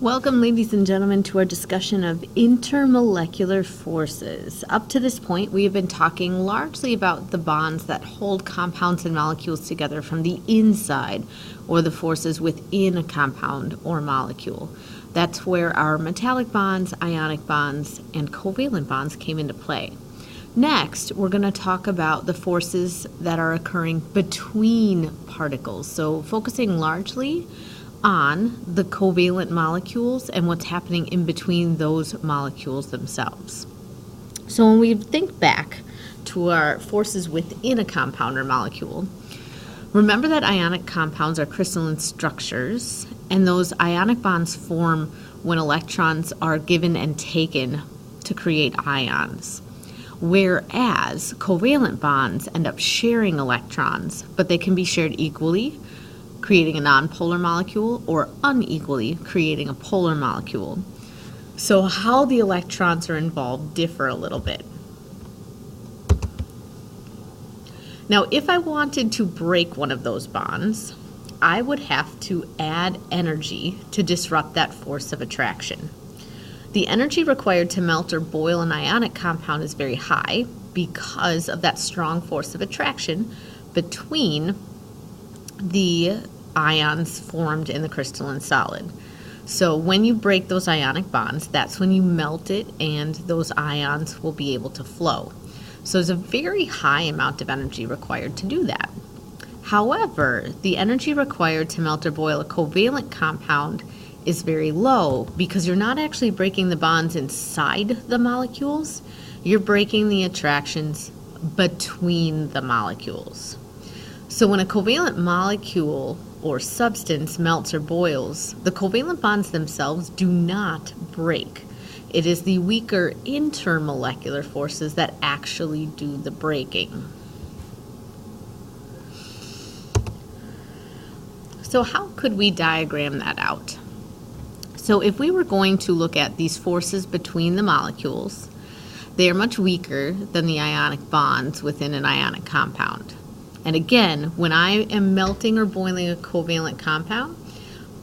Welcome, ladies and gentlemen, to our discussion of intermolecular forces. Up to this point, we have been talking largely about the bonds that hold compounds and molecules together from the inside, or the forces within a compound or molecule. That's where our metallic bonds, ionic bonds, and covalent bonds came into play. Next, we're going to talk about the forces that are occurring between particles, so focusing largely on the covalent molecules and what's happening in between those molecules themselves. So when we think back to our forces within a compound or molecule, remember that ionic compounds are crystalline structures, and those ionic bonds form when electrons are given and taken to create ions. Whereas covalent bonds end up sharing electrons, but they can be shared equally, creating a nonpolar molecule, or unequally, creating a polar molecule. So how the electrons are involved differ a little bit. Now, if I wanted to break one of those bonds, I would have to add energy to disrupt that force of attraction. The energy required to melt or boil an ionic compound is very high because of that strong force of attraction between the ions formed in the crystalline solid. So when you break those ionic bonds, that's when you melt it and those ions will be able to flow. So there's a very high amount of energy required to do that. However, the energy required to melt or boil a covalent compound is very low because you're not actually breaking the bonds inside the molecules, you're breaking the attractions between the molecules. So when a covalent molecule or substance melts or boils, the covalent bonds themselves do not break. It is the weaker intermolecular forces that actually do the breaking. So how could we diagram that out? So if we were going to look at these forces between the molecules, they are much weaker than the ionic bonds within an ionic compound. And again, when I am melting or boiling a covalent compound,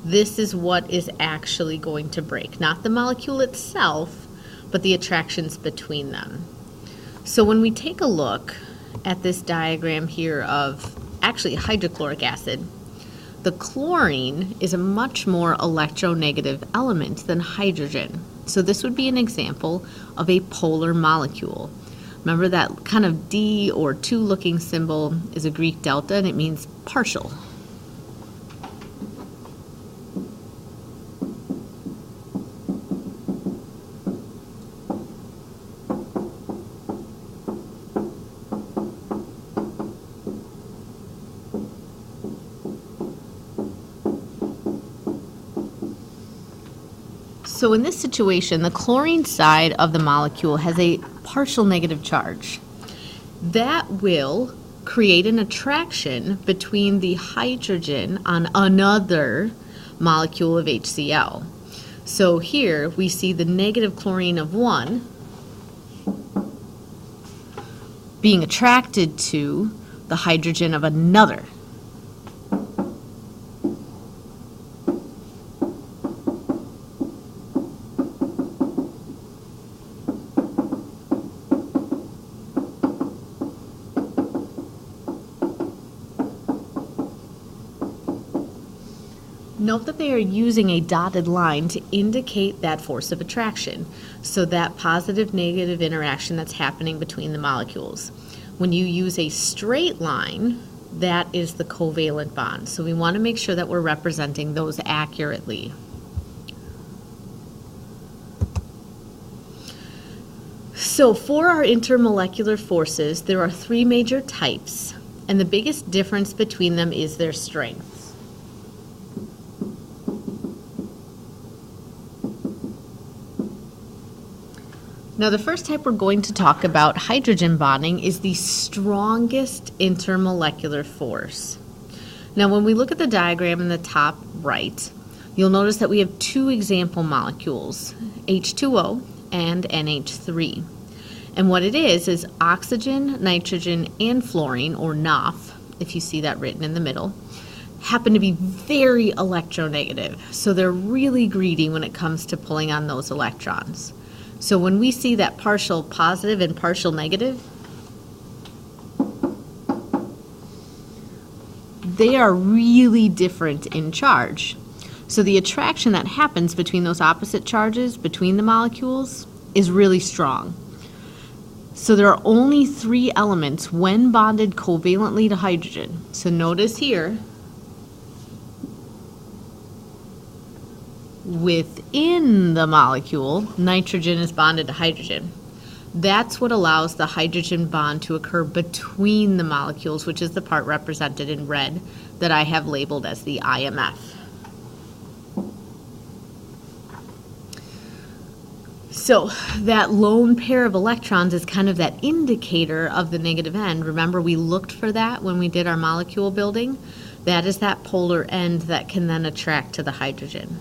this is what is actually going to break. Not the molecule itself, but the attractions between them. So when we take a look at this diagram here of actually hydrochloric acid, the chlorine is a much more electronegative element than hydrogen. So this would be an example of a polar molecule. Remember that kind of D or 2 looking symbol is a Greek delta, and it means partial. So in this situation, the chlorine side of the molecule has a partial negative charge. That will create an attraction between the hydrogen on another molecule of HCl. So here we see the negative chlorine of one being attracted to the hydrogen of another. Note that they are using a dotted line to indicate that force of attraction, so that positive-negative interaction that's happening between the molecules. When you use a straight line, that is the covalent bond. So we want to make sure that we're representing those accurately. So for our intermolecular forces, there are 3 major types, and the biggest difference between them is their strength. Now the first type we're going to talk about, hydrogen bonding, is the strongest intermolecular force. Now when we look at the diagram in the top right, you'll notice that we have 2 example molecules, H2O and NH3. And what it is oxygen, nitrogen, and fluorine, or NOF, if you see that written in the middle, happen to be very electronegative. So they're really greedy when it comes to pulling on those electrons. So when we see that partial positive and partial negative, they are really different in charge. So the attraction that happens between those opposite charges, between the molecules, is really strong. So there are only 3 elements when bonded covalently to hydrogen. So notice here, within the molecule, nitrogen is bonded to hydrogen. That's what allows the hydrogen bond to occur between the molecules, which is the part represented in red that I have labeled as the IMF. So that lone pair of electrons is kind of that indicator of the negative end. Remember, we looked for that when we did our molecule building? That is that polar end that can then attract to the hydrogen.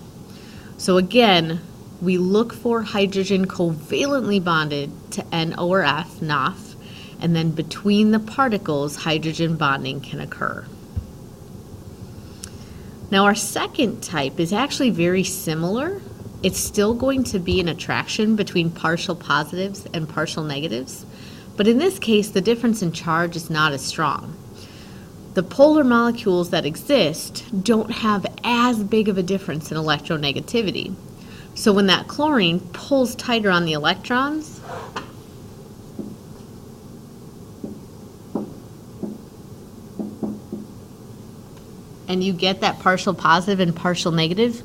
So again, we look for hydrogen covalently bonded to NO or F, NOF, and then between the particles, hydrogen bonding can occur. Now our second type is actually very similar. It's still going to be an attraction between partial positives and partial negatives, but in this case, the difference in charge is not as strong. The polar molecules that exist don't have as big of a difference in electronegativity. So when that chlorine pulls tighter on the electrons, and you get that partial positive and partial negative,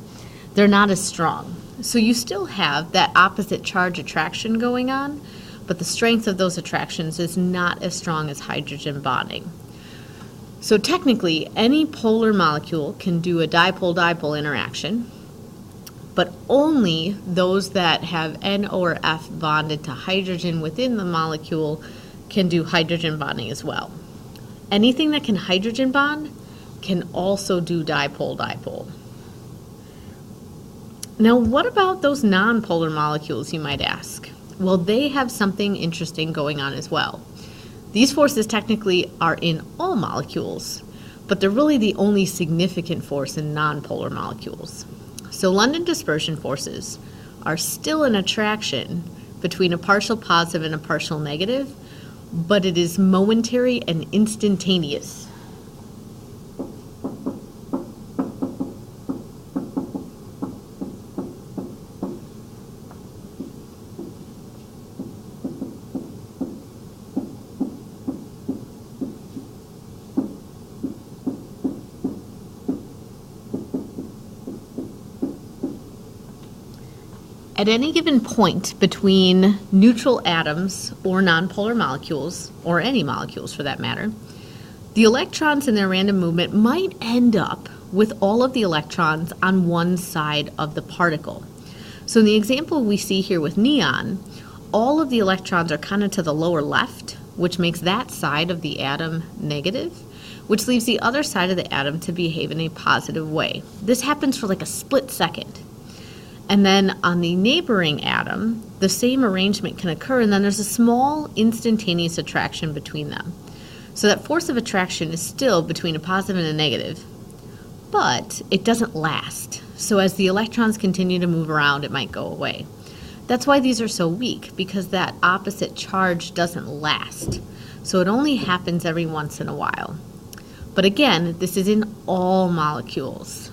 they're not as strong. So you still have that opposite charge attraction going on, but the strength of those attractions is not as strong as hydrogen bonding. So technically, any polar molecule can do a dipole-dipole interaction, but only those that have N or F bonded to hydrogen within the molecule can do hydrogen bonding as well. Anything that can hydrogen bond can also do dipole-dipole. Now, what about those non-polar molecules, you might ask? Well, they have something interesting going on as well. These forces technically are in all molecules, but they're really the only significant force in non-polar molecules. So London dispersion forces are still an attraction between a partial positive and a partial negative, but it is momentary and instantaneous. At any given point between neutral atoms or nonpolar molecules, or any molecules for that matter, the electrons in their random movement might end up with all of the electrons on one side of the particle. So in the example we see here with neon, all of the electrons are kind of to the lower left, which makes that side of the atom negative, which leaves the other side of the atom to behave in a positive way. This happens for like a split second. And then on the neighboring atom, the same arrangement can occur, and then there's a small instantaneous attraction between them. So that force of attraction is still between a positive and a negative, but it doesn't last. So as the electrons continue to move around, it might go away. That's why these are so weak, because that opposite charge doesn't last. So it only happens every once in a while. But again, this is in all molecules.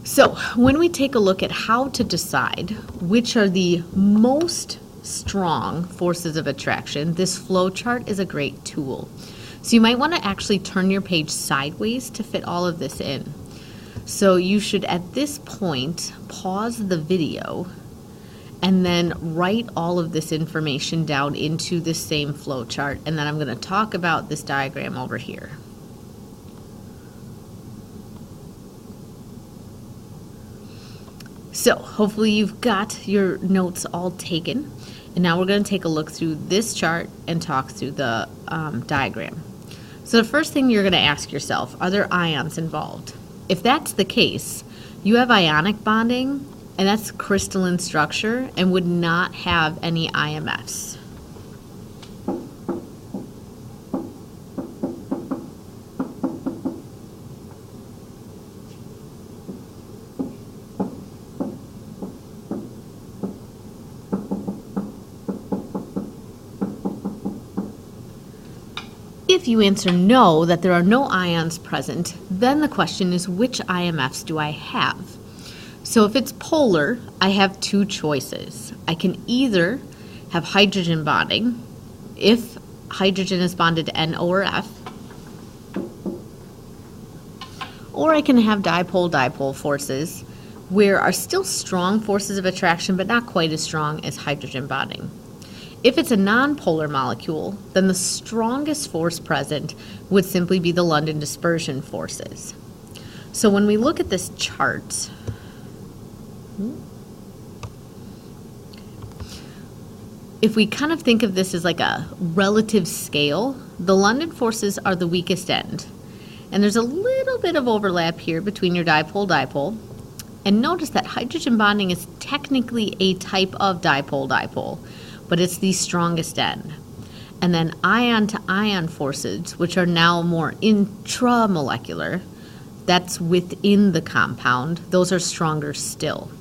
So when we take a look at how to decide which are the most strong forces of attraction, this flow chart is a great tool. So you might want to actually turn your page sideways to fit all of this in. So you should at this point pause the video and then write all of this information down into this same flow chart, and then I'm going to talk about this diagram over here. So hopefully you've got your notes all taken, and now we're going to take a look through this chart and talk through the diagram. So the first thing you're going to ask yourself, are there ions involved? If that's the case, you have ionic bonding, and that's crystalline structure and would not have any IMFs. If you answer no, that there are no ions present, then the question is, which IMFs do I have? So if it's polar, I have two choices. I can either have hydrogen bonding, if hydrogen is bonded to N, O, or F, or I can have dipole-dipole forces, where are still strong forces of attraction, but not quite as strong as hydrogen bonding. If it's a nonpolar molecule, then the strongest force present would simply be the London dispersion forces. So when we look at this chart, if we kind of think of this as like a relative scale, the London forces are the weakest end. And there's a little bit of overlap here between your dipole-dipole. And notice that hydrogen bonding is technically a type of dipole-dipole, but it's the strongest end. And then ion-to-ion forces, which are now more intramolecular, that's within the compound, those are stronger still.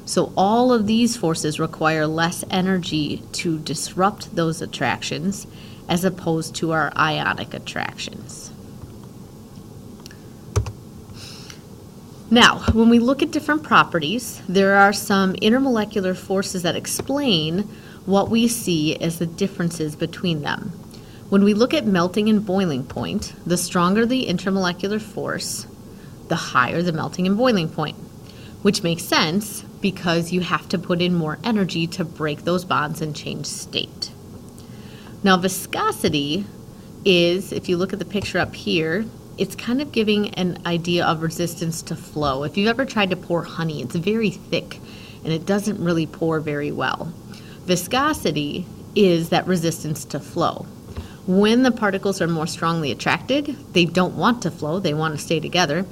So all of these forces require less energy to disrupt those attractions as opposed to our ionic attractions. Now, when we look at different properties, there are some intermolecular forces that explain what we see as the differences between them. When we look at melting and boiling point, the stronger the intermolecular force, the higher the melting and boiling point, which makes sense because you have to put in more energy to break those bonds and change state. Now, viscosity is, if you look at the picture up here, it's kind of giving an idea of resistance to flow. If you've ever tried to pour honey, it's very thick and it doesn't really pour very well. Viscosity is that resistance to flow. When the particles are more strongly attracted, they don't want to flow, they want to stay together,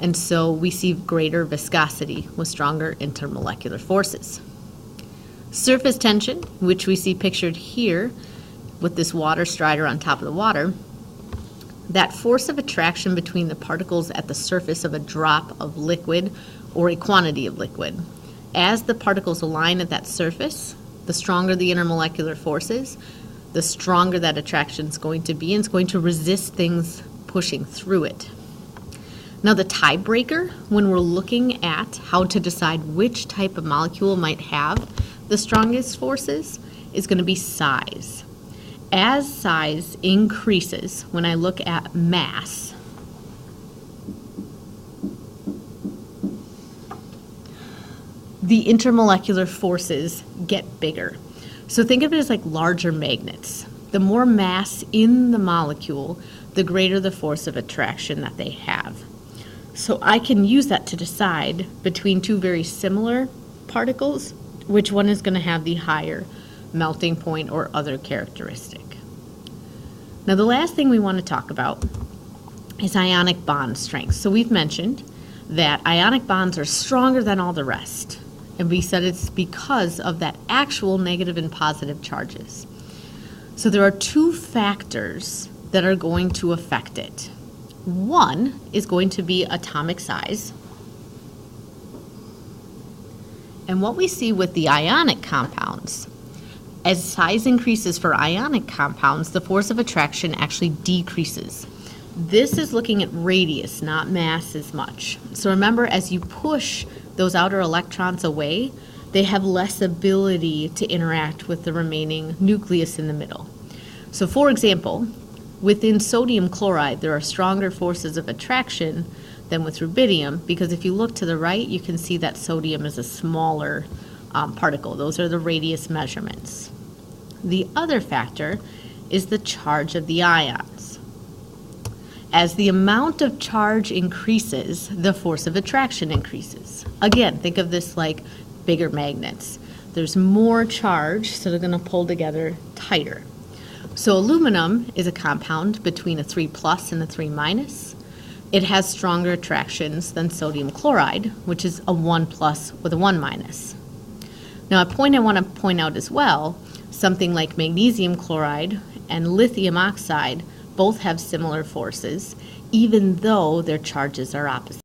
and so we see greater viscosity with stronger intermolecular forces. Surface tension, which we see pictured here with this water strider on top of the water, that force of attraction between the particles at the surface of a drop of liquid or a quantity of liquid. As the particles align at that surface, the stronger the intermolecular force is, the stronger that attraction is going to be, and it's going to resist things pushing through it. Now, the tiebreaker, when we're looking at how to decide which type of molecule might have the strongest forces, is going to be size. As size increases, when I look at mass, the intermolecular forces get bigger. So think of it as like larger magnets. The more mass in the molecule, the greater the force of attraction that they have. So I can use that to decide between two very similar particles, which one is going to have the higher melting point or other characteristic. Now, the last thing we want to talk about is ionic bond strength. So we've mentioned that ionic bonds are stronger than all the rest. And we said it's because of that actual negative and positive charges. So there are two factors that are going to affect it. One is going to be atomic size. And what we see with the ionic compounds, as size increases for ionic compounds, the force of attraction actually decreases. This is looking at radius, not mass as much. So remember, as you push those outer electrons away, they have less ability to interact with the remaining nucleus in the middle. So for example, within sodium chloride, there are stronger forces of attraction than with rubidium, because if you look to the right, you can see that sodium is a smaller particle. Those are the radius measurements. The other factor is the charge of the ions. As the amount of charge increases, the force of attraction increases. Again, think of this like bigger magnets. There's more charge, so they're going to pull together tighter. So aluminum is a compound between a 3 plus and a 3 minus. It has stronger attractions than sodium chloride, which is a 1 plus with a 1 minus. Now, a point I want to point out as well, something like magnesium chloride and lithium oxide both have similar forces, even though their charges are opposite.